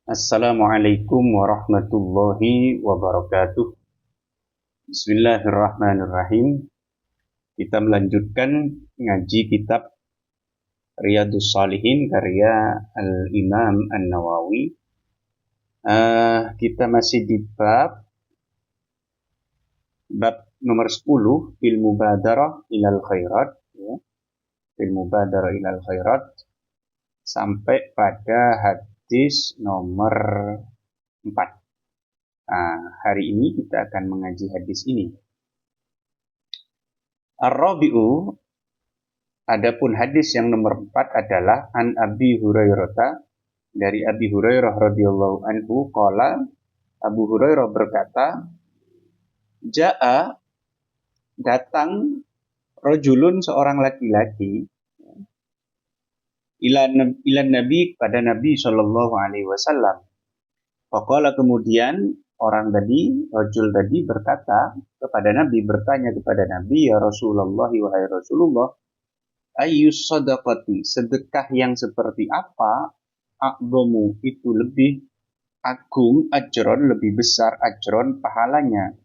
Assalamualaikum warahmatullahi wabarakatuh. Bismillahirrahmanirrahim. Kita melanjutkan ngaji kitab Riyadhus Shalihin karya Al-Imam An-Nawawi. Kita masih di bab nomor 10, fil mubadarah ilal khairat, ya. Fil mubadarah ilal khairat sampai pada hadis nomor 4. Hari ini kita akan mengaji hadis ini. Ar-Rabi'u, adapun hadis yang nomor 4 adalah an Abi Hurairah, dari Abi Hurairah radhiyallahu anhu qala, Abu Hurairah berkata, Ja'a, datang rajulun, seorang laki-laki, ilan Nabi, pada Nabi sallallahu alaihi wasallam. Faqala, kemudian orang tadi, rajul tadi berkata kepada Nabi, bertanya kepada Nabi, ya Rasulullah, wahai Rasulullah, ayyus sadaqati, sedekah yang seperti apa, a'dhamu, itu lebih agung, ajron, lebih besar, ajron, pahalanya.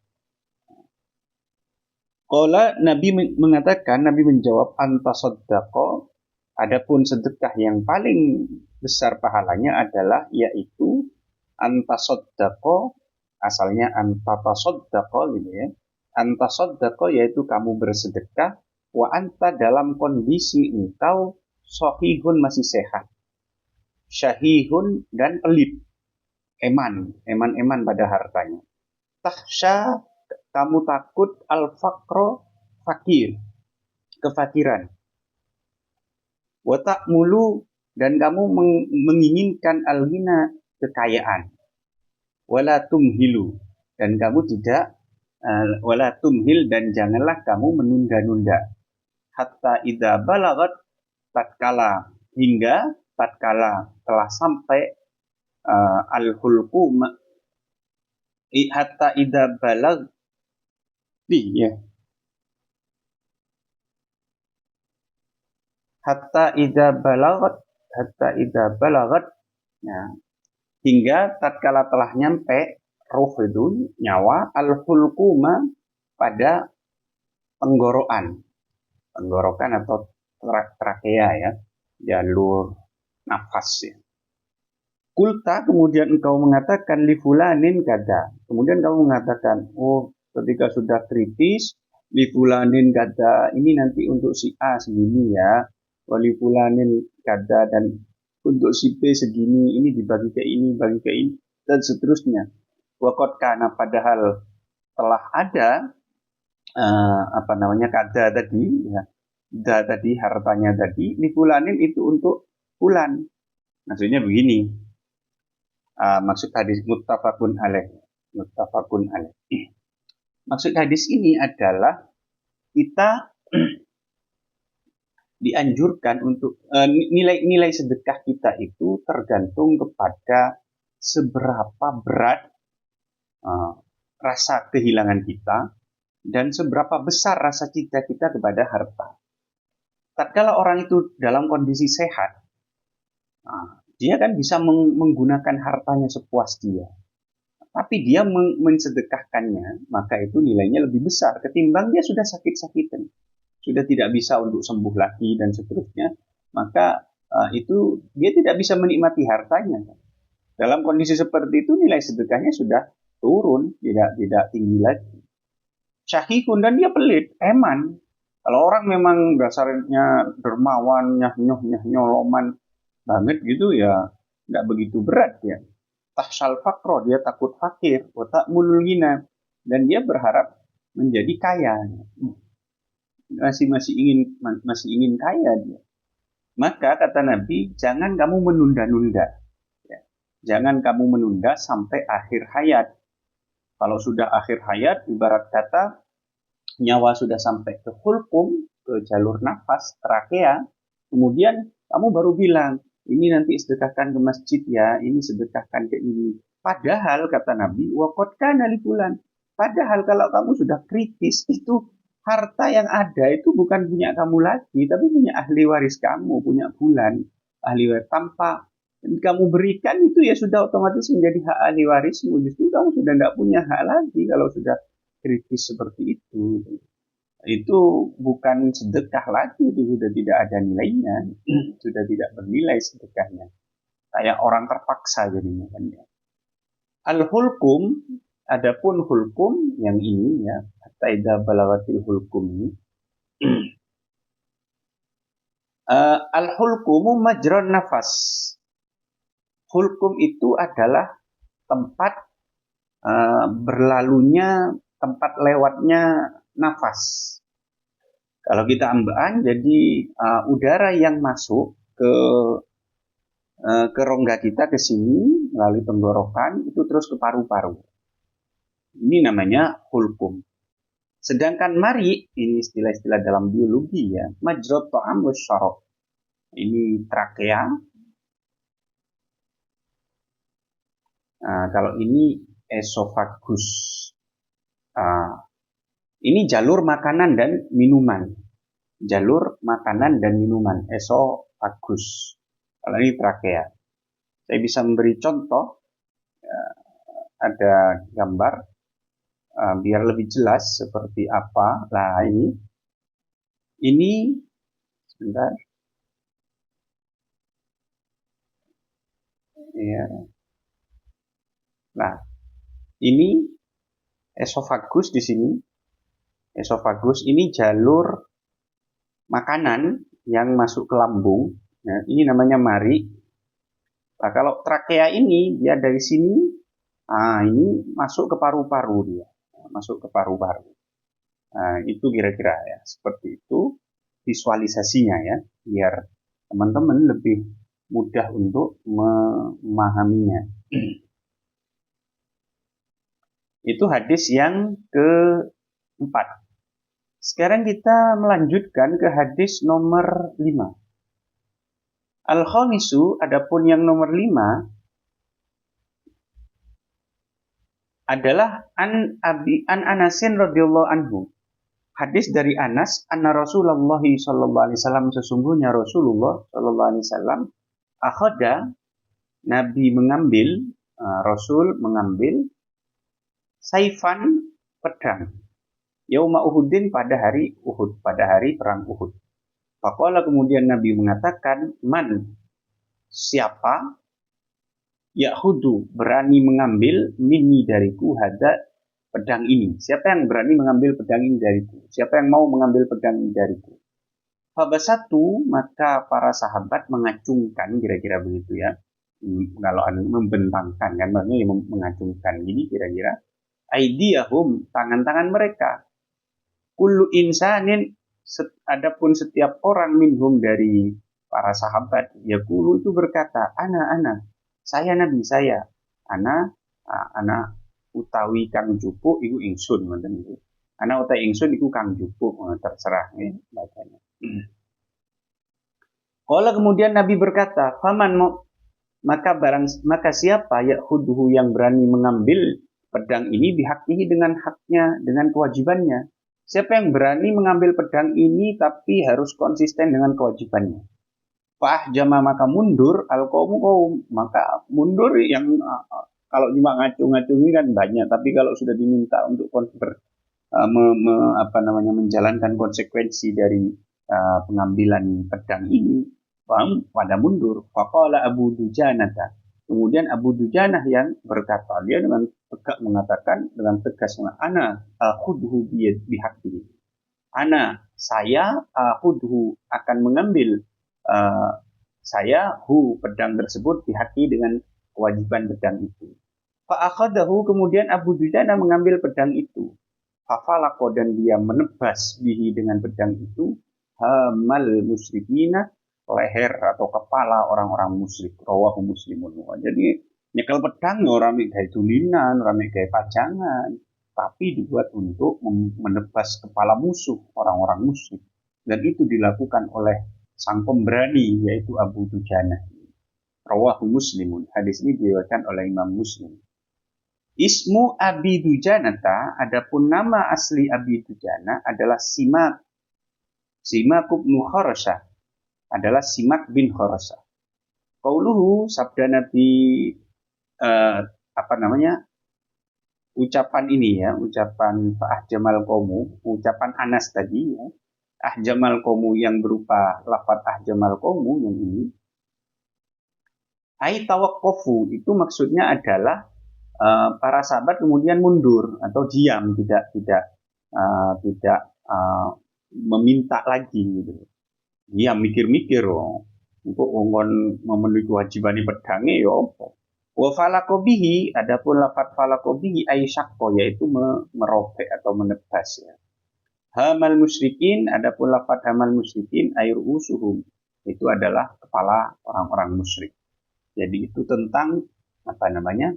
Qala, Nabi mengatakan, Nabi menjawab, anta saddaqa, adapun sedekah yang paling besar pahalanya adalah, yaitu anta saddaqa, asalnya anta tasaddaqa gitu ya. Anta saddaqa yaitu kamu bersedekah, wa anta dalam kondisi engkau sahihun, masih sehat, syahihun, dan pelit, eman pada hartanya. Takhsha, kamu takut, al-faqro, fakir, kefakiran. Wa ta'mulu, dan kamu menginginkan al-ghina, kekayaan. Wala tumhilu, dan kamu tidak wala tumhil, dan janganlah kamu menunda-nunda. Hatta idza balagat, tatkala, hingga tatkala telah sampai al-hulqum, hatta idza balag ya. Hatta idza balagat, ya, hingga tatkala telah nyampe ruh itu, nyawa, al-hulquma, pada tenggorokan atau trakea ya, jalur nafas ya. Kulta, kemudian engkau mengatakan, li fulanin kada, kemudian kamu mengatakan, oh ketika sudah kritis, li fulanin kada, ini nanti untuk si A segini ya, wali fulanin kada, dan untuk si B segini, ini dibagi ke ini, bagi ke ini, dan seterusnya. Waqad kana, padahal telah ada kada tadi ya, tadi hartanya tadi, li fulanin itu untuk fulan. Maksudnya begini, maksud hadis muttafaqun alaih. Maksud hadis ini adalah kita dianjurkan untuk nilai sedekah kita itu tergantung kepada seberapa berat rasa kehilangan kita dan seberapa besar rasa cinta kita kepada harta. Tatkala orang itu dalam kondisi sehat, dia kan bisa menggunakan hartanya sepuas dia. Tapi dia mensedekahkannya, maka itu nilainya lebih besar ketimbang dia sudah sakit-sakitan, sudah tidak bisa untuk sembuh lagi dan seterusnya, maka itu dia tidak bisa menikmati hartanya. Dalam kondisi seperti itu nilai sedekahnya sudah turun, tidak tinggi lagi. Syahikun, dan dia pelit, eman. Kalau orang memang dasarnya dermawan, nyoloman banget gitu ya, tidak begitu berat ya. Tahsal fakro, dia takut fakir, wa mulul ghina, dan dia berharap menjadi kaya. Masih ingin kaya dia. Maka kata Nabi, jangan kamu menunda-nunda. Ya. Jangan kamu menunda sampai akhir hayat. Kalau sudah akhir hayat, ibarat kata nyawa sudah sampai ke hulqum, ke jalur nafas, trakea, kemudian kamu baru bilang, ini nanti sedekahkan ke masjid ya, ini sedekahkan ke ini. Padahal kata Nabi, waqad kana li fulan. Padahal kalau kamu sudah kritis, itu harta yang ada itu bukan punya kamu lagi, tapi punya ahli waris kamu, punya fulan, ahli waris, tanpa kamu berikan itu ya sudah otomatis menjadi hak ahli warismu. Justru kamu sudah tidak punya hak lagi kalau sudah kritis seperti itu. Itu bukan sedekah lagi, itu sudah tidak ada nilainya, sudah tidak bernilai sedekahnya. Kayak orang terpaksa jadinya kan ya. Al-hulkum, adapun hulkum yang ini ya, taida balawatil hulkum ini. Al-hulkumu majron nafas. Hulkum itu adalah tempat berlalunya, tempat lewatnya nafas. Kalau kita ambaan, jadi udara yang masuk ke rongga kita ke sini melalui tenggorokan itu terus ke paru-paru. Ini namanya hulkum. Sedangkan mari, ini istilah-istilah dalam biologi ya, majrot ta'am wasyarab. Ini trakea. Kalau ini esofagus. Ini jalur makanan dan minuman. Jalur makanan dan minuman, esofagus. Kalau ini trakea. Saya bisa memberi contoh, ada gambar, biar lebih jelas seperti apa. Nah ini sebentar. Ya. Nah, ini esofagus di sini. Esofagus ini jalur makanan yang masuk ke lambung. Nah, ini namanya mari. Nah, kalau trakea ini dia dari sini, ini masuk ke paru-paru dia, masuk ke paru-paru. Nah, itu kira-kira ya, seperti itu visualisasinya ya, biar teman-teman lebih mudah untuk memahaminya. Itu hadis yang keempat. Sekarang kita melanjutkan ke hadis nomor 5. Al-khamisu, adapun yang nomor 5 adalah an Anasin radhiyallahu anhu. Hadis dari Anas, anna Rasulullah sallallahu alaihi wasallam, sesungguhnya Rasulullah sallallahu alaihi wasallam akhada, Nabi mengambil, Rasul mengambil saifan, pedang, yauma Uhudin, pada hari Uhud, pada hari perang Uhud. Faqala, kemudian Nabi mengatakan, man, siapa, ya'hudu, berani mengambil, minni, dariku, hada, pedang ini. Siapa yang berani mengambil pedang ini dariku? Siapa yang mau mengambil pedang ini dariku? Fabasatu, maka para sahabat mengacungkan, kira-kira begitu ya. Kalau membentangkan kan, maksudnya mengacungkan ini kira-kira. Aidiyahum, tangan-tangan mereka. Kullu insanin, adapun setiap orang minhum, dari para sahabat, yaqulu, itu berkata, ana, saya Nabi, saya, ana utawi kang jupuk iku ingsun, ngoten niku. Ana utawi ingsun iku kang jupuk, terserah nih bacanya. Qala, kemudian Nabi berkata, faman maka siapa ya'khuduhu, yang berani mengambil pedang ini, bihaqihi, dengan haknya, dengan kewajibannya. Siapa yang berani mengambil pedang ini tapi harus konsisten dengan kewajibannya? Fa'ahjama, maka mundur, al-qaumu qaum, maka mundur yang kalau cuma ngacung-ngacungi kan banyak, tapi kalau sudah diminta untuk menjalankan konsekuensi dari pengambilan pedang ini, pada mundur. Faqala Abu Dujanah, kemudian Abu Dujanah yang berkata, dia dengan tegak mengatakan, dengan tegas, ana akhudhu bihaqqihi, ana, saya, akhudhu, akan mengambil, saya, pedang tersebut, bihaqqi, dengan kewajiban pedang itu. Fa'akhadahu, kemudian Abu Dujanah mengambil pedang itu. Fafalaqo, dan dia menebas bihi, dengan pedang itu, hamal musyrikina, leher atau kepala orang-orang musyrik. Rawahu Muslimun. Jadi nyekel pedang orang kayak tulinan, orang kayak pajangan, tapi dibuat untuk menebas kepala musuh, orang-orang musyrik. Dan itu dilakukan oleh sang pemberani, yaitu Abu Dujanah. Rawahu Muslimun. Hadis ini diriwayatkan oleh Imam Muslim. Ismu Abi Dujanata, adapun nama asli Abi Dujanah adalah Simak bin Kharasah, adalah Simak bin Kharasah. Qauluhu sabda Nabi apa namanya? Ucapan ini ya, ucapan Jamal Qomu, ucapan Anas tadi ya. Jamal Qomu yang berupa lafaz Jamal Qomu yang ini. Ai tawaqqafu itu maksudnya adalah para sahabat kemudian mundur atau diam, tidak meminta lagi gitu. Diam mikir-mikir untuk ngon memenuhi kewajiban pedange ya apa. Wa falakobihi, adapun lafaz falakobihi aisyakko yaitu merobek atau menebas ya. Hamal musyrikin, adapun lafaz hamal musyrikin air usuhum, itu adalah kepala orang-orang musyrik. Jadi itu tentang apa namanya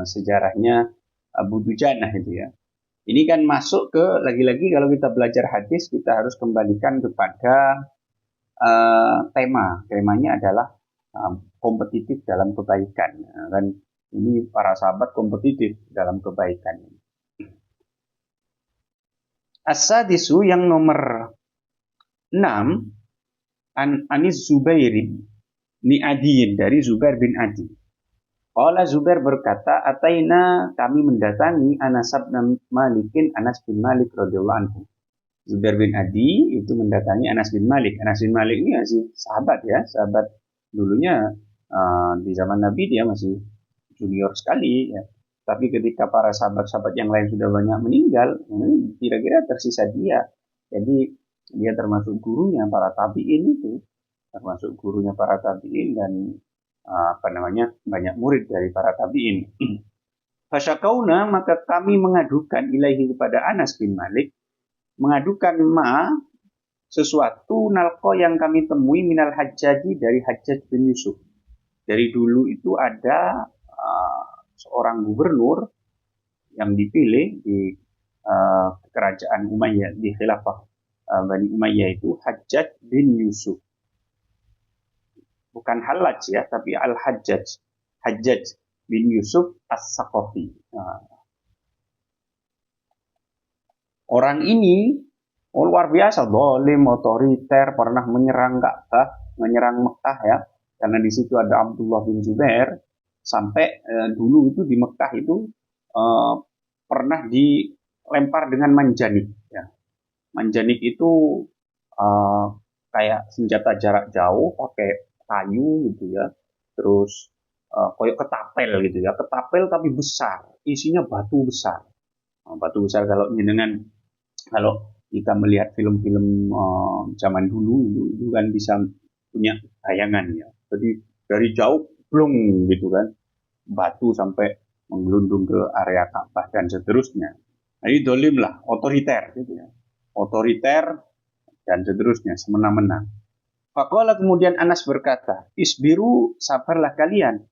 sejarahnya Abu Dujanah itu ya. Ini kan masuk ke lagi-lagi kalau kita belajar hadis kita harus kembalikan kepada temanya adalah kompetitif dalam kebaikan kan ini para sahabat kompetitif dalam kebaikan. As-sadisu yang nomor 6 Anis Zubair ni Adiyin dari Zubair bin Adi. Qala Zubair berkata, ataina kami mendatangi Anas bin Malik radhiyallahu anhu. Zubair bin Adi itu mendatangi Anas bin Malik. Anas bin Malik ini masih sahabat ya, sahabat dulunya di zaman Nabi dia masih junior sekali ya. Tapi ketika para sahabat-sahabat yang lain sudah banyak meninggal, kira-kira tersisa dia. Jadi dia termasuk gurunya para tabi'in itu, termasuk gurunya para tabi'in dan banyak murid dari para tabi'in. Fasyakauna maka kami mengadukan ilaihi kepada Anas bin Malik, mengadukan sesuatu nalko yang kami temui minal Hajjaji dari Hajjaj bin Yusuf. Dari dulu itu ada seorang gubernur yang dipilih di kerajaan Umayyah, di khilafah Bani Umayyah itu Hajjaj bin Yusuf. Bukan Hallaj ya, tapi Al-Hajjaj. Hajjaj bin Yusuf As-Saqafi. Orang ini luar biasa, zalim, otoriter, pernah menyerang Ka'bah, menyerang Mekah ya, karena di situ ada Abdullah bin Zubair. Sampai dulu itu di Mekah itu pernah dilempar dengan manjanik. Ya. Manjanik itu kayak senjata jarak jauh, pakai kayu gitu ya, terus koyok ketapel gitu ya, ketapel tapi besar, isinya batu besar. Batu besar kalau kita melihat film-film zaman dulu itu kan bisa punya bayangan ya. Jadi dari jauh blung gitu kan, batu sampai menggelundung ke area Ka'bah dan seterusnya. Jadi dolim lah, otoriter gitu ya, otoriter dan seterusnya, semena-mena. Faqala kemudian Anas berkata, isbiru, sabarlah kalian.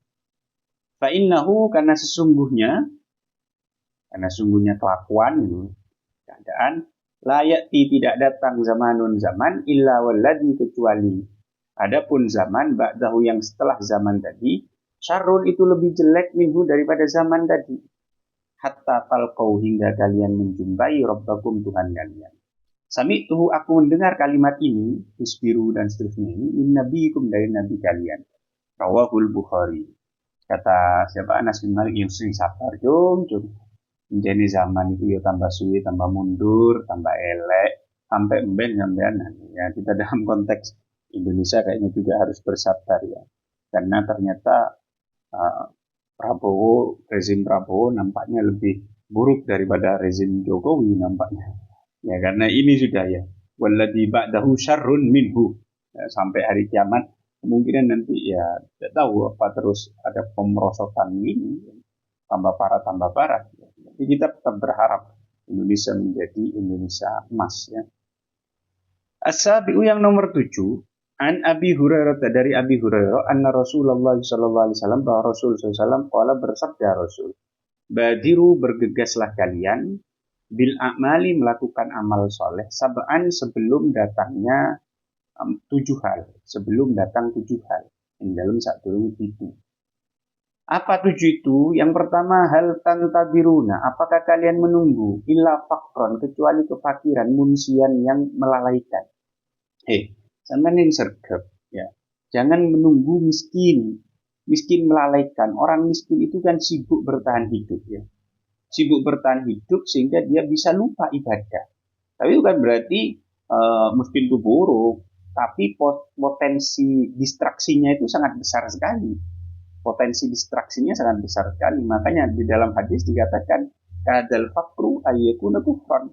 Fa'innahu, karena sesungguhnya kelakuan itu, keadaan, layati tidak datang zaman illa walladhi kecuali. Adapun zaman, ba'dahu yang setelah zaman tadi, syarrun itu lebih jelek minhu daripada zaman tadi. Hatta talqau hingga kalian menjumpai Rabbakum Tuhan kalian. Sami'tuhu aku mendengar kalimat ini, isbiru dan seterusnya ini, min nabiikum dari nabi kalian. Rawahul Bukhari. Kata siapa Anas bin Malik yang sering sabar, jom. Menjadi zaman itu ya tambah suwi, tambah mundur, tambah elek, sampai sampean. Ya kita dalam konteks Indonesia kayaknya juga harus bersabar ya. Karena ternyata rezim Prabowo nampaknya lebih buruk daripada rezim Jokowi nampaknya. Ya karena ini sudah ya walladzi ba'dahu syarrun minhu ya, sampai hari kiamat kemungkinan nanti ya tidak tahu apa terus ada pemerosotan ini tambah parah ya. Tapi kita tetap berharap Indonesia menjadi Indonesia emas ya. As-sabi'u yang nomor 7 an Abi Hurairah dari Abi Hurairah anna Rasulullah sallallahu alaihi wasallam bahwa Rasul sallallahu alaihi wasallam qala bersabda Rasul badiru bergegaslah kalian bil a'mali melakukan amal soleh sab'an sebelum datang 7 hal yang dalam sadurunge itu. Apa 7 itu? Yang pertama hal tantadiruna, apakah kalian menunggu illa faqran kecuali kefakiran munsian yang melalaikan. Sampeyan yang sergap ya. Jangan menunggu miskin. Miskin melalaikan. Orang miskin itu kan sibuk bertahan hidup ya. Sibuk bertahan hidup sehingga dia bisa lupa ibadah. Tapi bukan berarti miskin itu buruk. Tapi potensi distraksinya itu sangat besar sekali. Potensi distraksinya sangat besar sekali. Makanya di dalam hadis dikatakan kadal fakru ayyakuna kufran.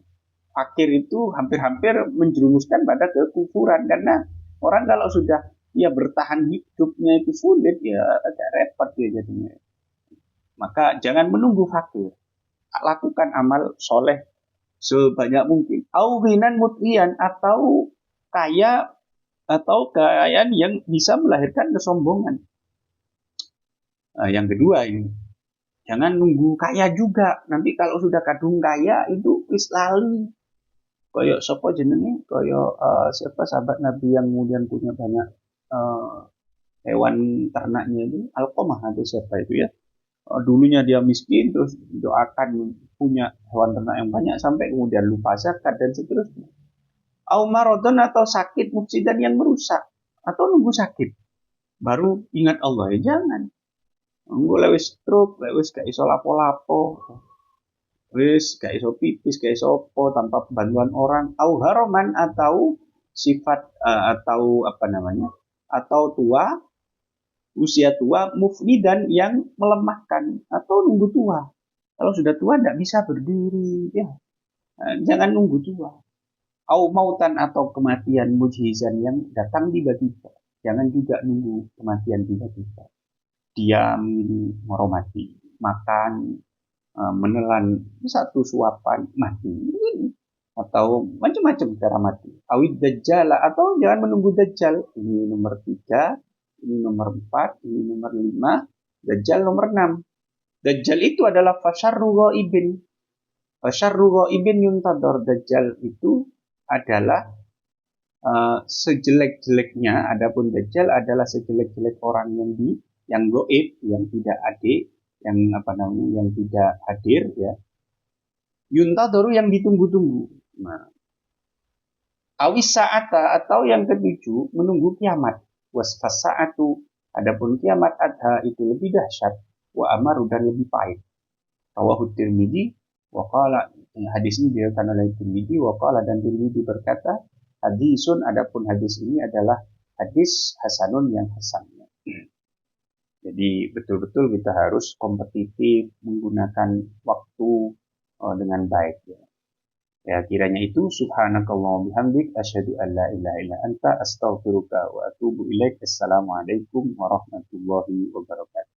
Fakir itu hampir-hampir menjerumuskan pada kekufuran karena orang kalau sudah ya bertahan hidupnya itu sulit ya agak repot ya jadinya. Maka jangan menunggu fakir, lakukan amal soleh sebanyak mungkin. Auwinan mutlian atau kaya atau kekayaan yang bisa melahirkan kesombongan. Yang kedua ini, jangan nunggu kaya juga. Nanti kalau sudah kadung kaya itu wis lali. Koyok sopo jenenge, koyok siapa sahabat Nabi yang kemudian punya banyak hewan ternaknya itu, Alqamah atau siapa itu ya. Dulunya dia miskin terus doakan punya hewan ternak yang banyak sampai kemudian lupa zakat dan seterusnya. Au maradon atau sakit mufsidan yang merusak atau nunggu sakit baru ingat Allah ya jangan. Nunggu lewis stroke, lewis gak iso lapo-lapo. Wis gak iso pipis, gak iso opo tanpa bantuan orang. Au haroman atau sifat atau apa namanya? Atau tua, usia tua, mufnidan yang melemahkan atau nunggu tua. Kalau sudah tua tidak bisa berdiri, ya jangan nunggu tua. Au mautan atau kematian mujizan yang datang tiba-tiba. Jangan juga nunggu kematian tiba-tiba. Diam, meromati, makan, menelan satu suapan mati atau macam-macam cara mati. Awid dajjal atau jangan menunggu dajjal. Ini nomor 3, ini nomor 4, ini nomor 5, dajjal nomor 6. Dajjal itu adalah fasyarru ghaibin. Fasyarru ghaibin yuntador. Dajjal itu adalah sejelek-jeleknya, adapun dajjal adalah sejelek-jelek orang yang gaib, yang tidak ada, yang apa namanya, yang tidak hadir ya. Yuntador yang ditunggu-tunggu. Nah, awis sa'ata atau yang ketujuh menunggu kiamat. Wasfas sa'atu adapun kiamat adha itu lebih dahsyat wa amaru dan lebih pahit. Rawahu Tirmidzi wa qala, hadis ini diriwayatkan oleh Tirmidzi wa qala dan Tirmidzi berkata hadisun adapun hadis ini adalah hadis hasanun yang hasan. Jadi betul-betul kita harus kompetitif menggunakan waktu dengan baik ya. Ya kiranya itu subhanakallahumma bihamdik asyhadu an la ilaha illa anta astaghfiruka wa atubu ilaik. Assalamualaikum warahmatullahi wabarakatuh.